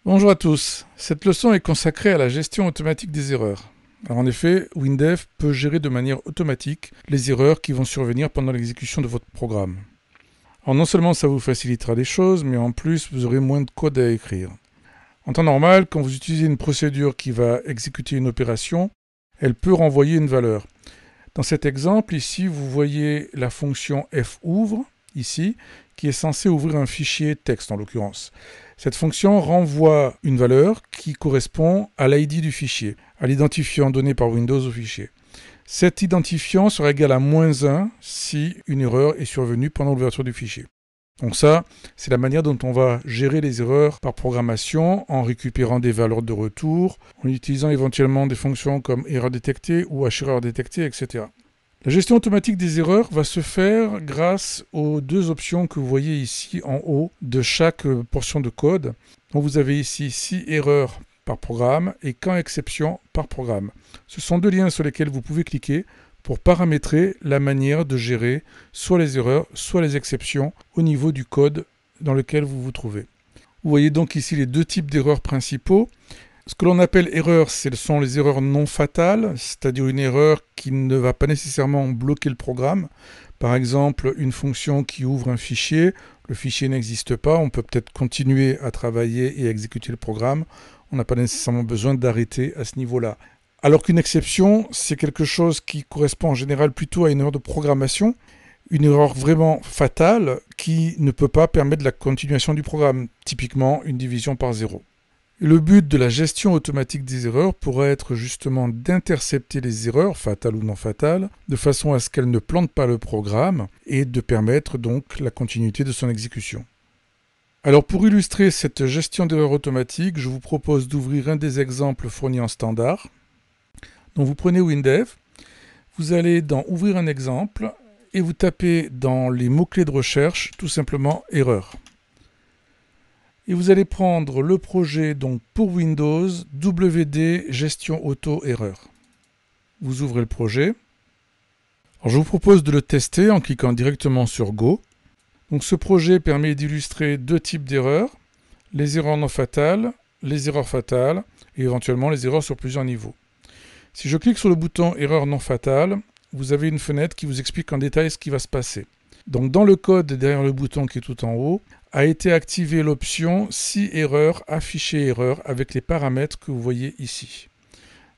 Bonjour à tous, cette leçon est consacrée à la gestion automatique des erreurs. Alors en effet, WinDev peut gérer de manière automatique les erreurs qui vont survenir pendant l'exécution de votre programme. Alors non seulement ça vous facilitera les choses, mais en plus vous aurez moins de code à écrire. En temps normal, quand vous utilisez une procédure qui va exécuter une opération, elle peut renvoyer une valeur. Dans cet exemple, ici, vous voyez la fonction fouvre, ici, qui est censée ouvrir un fichier texte en l'occurrence. Cette fonction renvoie une valeur qui correspond à l'ID du fichier, à l'identifiant donné par Windows au fichier. Cet identifiant sera égal à -1 si une erreur est survenue pendant l'ouverture du fichier. Donc ça, c'est la manière dont on va gérer les erreurs par programmation en récupérant des valeurs de retour, en utilisant éventuellement des fonctions comme erreur détectée ou erreur détectée, etc. La gestion automatique des erreurs va se faire grâce aux deux options que vous voyez ici en haut de chaque portion de code. Donc vous avez ici 6 erreurs par programme et quand exception par programme. Ce sont deux liens sur lesquels vous pouvez cliquer pour paramétrer la manière de gérer soit les erreurs, soit les exceptions au niveau du code dans lequel vous vous trouvez. Vous voyez donc ici les deux types d'erreurs principaux. Ce que l'on appelle erreurs, ce sont les erreurs non fatales, c'est-à-dire une erreur qui ne va pas nécessairement bloquer le programme. Par exemple, une fonction qui ouvre un fichier, le fichier n'existe pas, on peut peut-être continuer à travailler et à exécuter le programme. On n'a pas nécessairement besoin d'arrêter à ce niveau-là. Alors qu'une exception, c'est quelque chose qui correspond en général plutôt à une erreur de programmation, une erreur vraiment fatale qui ne peut pas permettre la continuation du programme, typiquement une division par 0. Le but de la gestion automatique des erreurs pourrait être justement d'intercepter les erreurs, fatales ou non fatales, de façon à ce qu'elles ne plantent pas le programme et de permettre donc la continuité de son exécution. Alors pour illustrer cette gestion d'erreurs automatique, je vous propose d'ouvrir un des exemples fournis en standard. Donc vous prenez WinDev, vous allez dans Ouvrir un exemple et vous tapez dans les mots-clés de recherche tout simplement erreur. Et vous allez prendre le projet donc pour Windows WD Gestion Auto Erreur. Vous ouvrez le projet. Alors je vous propose de le tester en cliquant directement sur Go. Donc ce projet permet d'illustrer deux types d'erreurs, les erreurs non fatales, les erreurs fatales et éventuellement les erreurs sur plusieurs niveaux. Si je clique sur le bouton Erreur non fatale, vous avez une fenêtre qui vous explique en détail ce qui va se passer. Donc dans le code derrière le bouton qui est tout en haut, a été activée l'option Si erreur, afficher erreur avec les paramètres que vous voyez ici.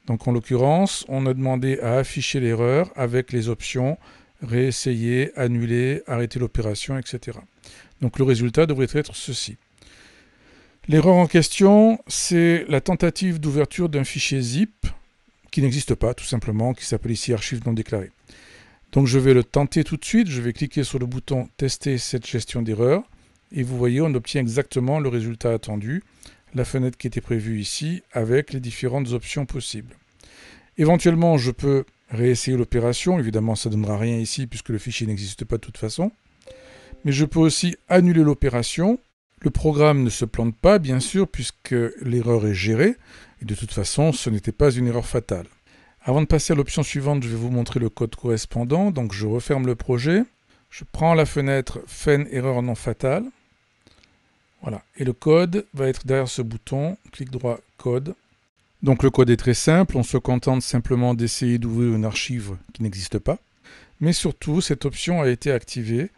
Donc en l'occurrence, on a demandé à afficher l'erreur avec les options réessayer, annuler, arrêter l'opération, etc. Donc le résultat devrait être ceci. L'erreur en question, c'est la tentative d'ouverture d'un fichier zip qui n'existe pas tout simplement, qui s'appelle ici archive non déclarée. Donc je vais le tenter tout de suite, je vais cliquer sur le bouton tester cette gestion d'erreur et vous voyez on obtient exactement le résultat attendu, la fenêtre qui était prévue ici avec les différentes options possibles. Éventuellement je peux réessayer l'opération, évidemment ça ne donnera rien ici puisque le fichier n'existe pas de toute façon, mais je peux aussi annuler l'opération. Le programme ne se plante pas bien sûr puisque l'erreur est gérée et de toute façon ce n'était pas une erreur fatale. Avant de passer à l'option suivante, je vais vous montrer le code correspondant. Donc je referme le projet. Je prends la fenêtre Fin erreur non fatale. Voilà. Et le code va être derrière ce bouton. Clic droit, code. Donc le code est très simple. On se contente simplement d'essayer d'ouvrir une archive qui n'existe pas. Mais surtout, cette option a été activée.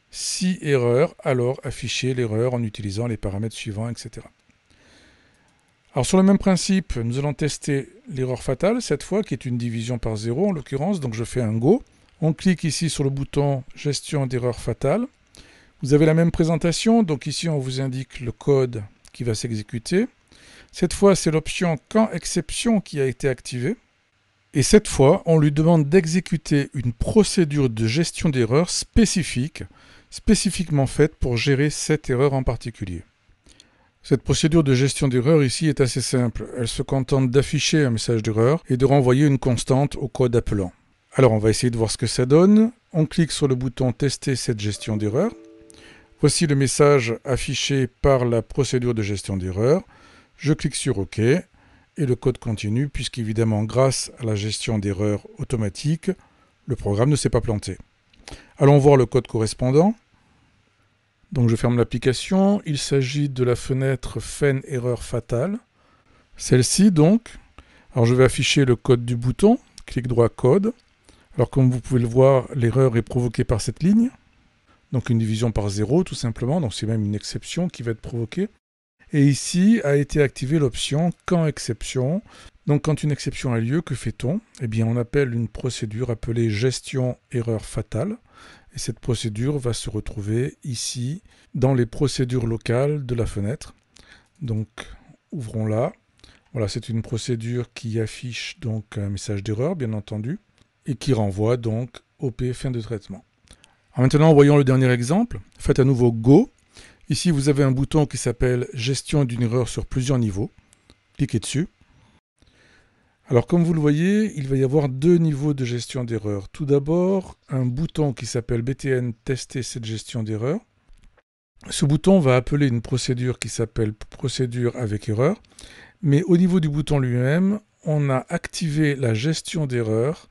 Si erreur, alors afficher l'erreur en utilisant les paramètres suivants, etc. Alors sur le même principe, nous allons tester l'erreur fatale, cette fois, qui est une division par 0 en l'occurrence. Donc je fais un Go. On clique ici sur le bouton Gestion d'erreur fatale. Vous avez la même présentation. Donc ici, on vous indique le code qui va s'exécuter. Cette fois, c'est l'option Quand exception qui a été activée. Et cette fois, on lui demande d'exécuter une procédure de gestion d'erreur spécifiquement faite pour gérer cette erreur en particulier. Cette procédure de gestion d'erreur ici est assez simple. Elle se contente d'afficher un message d'erreur et de renvoyer une constante au code appelant. Alors on va essayer de voir ce que ça donne. On clique sur le bouton Tester cette gestion d'erreur. Voici le message affiché par la procédure de gestion d'erreur. Je clique sur OK et le code continue puisqu'évidemment grâce à la gestion d'erreur automatique, le programme ne s'est pas planté. Allons voir le code correspondant. Donc je ferme l'application. Il s'agit de la fenêtre Fen erreur fatale. Celle-ci donc. Alors je vais afficher le code du bouton. Clic droit code. Alors comme vous pouvez le voir, l'erreur est provoquée par cette ligne. Donc une division par 0 tout simplement. Donc c'est même une exception qui va être provoquée. Et ici a été activée l'option quand exception. Donc quand une exception a lieu, que fait-on? Eh bien on appelle une procédure appelée gestion erreur fatale. Et cette procédure va se retrouver ici dans les procédures locales de la fenêtre. Donc ouvrons-la. Voilà, c'est une procédure qui affiche donc un message d'erreur bien entendu et qui renvoie donc OP fin de traitement. Alors maintenant voyons le dernier exemple. Faites à nouveau Go. Ici vous avez un bouton qui s'appelle gestion d'une erreur sur plusieurs niveaux. Cliquez dessus. Alors comme vous le voyez, il va y avoir deux niveaux de gestion d'erreur. Tout d'abord, un bouton qui s'appelle BTN tester cette gestion d'erreur. Ce bouton va appeler une procédure qui s'appelle procédure avec erreur. Mais au niveau du bouton lui-même, on a activé la gestion d'erreur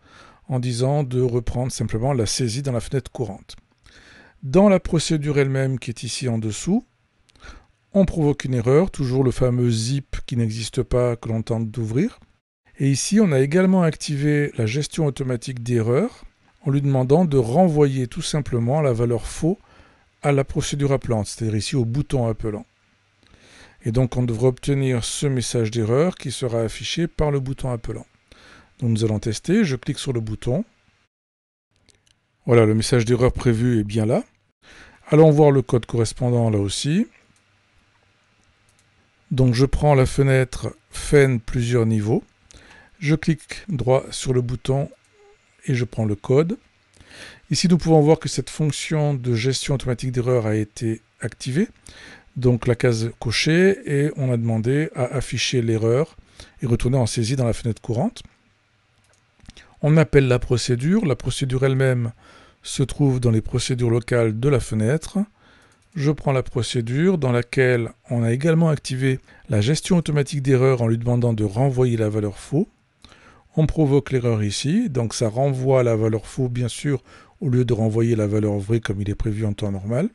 en disant de reprendre simplement la saisie dans la fenêtre courante. Dans la procédure elle-même qui est ici en dessous, on provoque une erreur, toujours le fameux zip qui n'existe pas que l'on tente d'ouvrir. Et ici, on a également activé la gestion automatique d'erreur en lui demandant de renvoyer tout simplement la valeur faux à la procédure appelante, c'est-à-dire ici au bouton appelant. Et donc, on devrait obtenir ce message d'erreur qui sera affiché par le bouton appelant. Donc, nous allons tester. Je clique sur le bouton. Voilà, le message d'erreur prévu est bien là. Allons voir le code correspondant là aussi. Donc, je prends la fenêtre Fen plusieurs niveaux. Je clique droit sur le bouton et je prends le code. Ici, nous pouvons voir que cette fonction de gestion automatique d'erreur a été activée. Donc la case cochée et on a demandé à afficher l'erreur et retourner en saisie dans la fenêtre courante. On appelle la procédure. La procédure elle-même se trouve dans les procédures locales de la fenêtre. Je prends la procédure dans laquelle on a également activé la gestion automatique d'erreur en lui demandant de renvoyer la valeur faux. On provoque l'erreur ici, donc ça renvoie la valeur faux bien sûr au lieu de renvoyer la valeur vraie comme il est prévu en temps normal.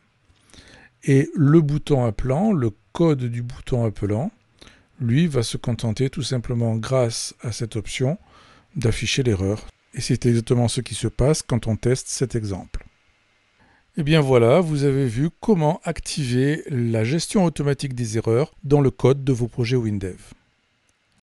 Et le bouton appelant, le code du bouton appelant, lui va se contenter tout simplement grâce à cette option d'afficher l'erreur. Et c'est exactement ce qui se passe quand on teste cet exemple. Et bien voilà, vous avez vu comment activer la gestion automatique des erreurs dans le code de vos projets WinDev.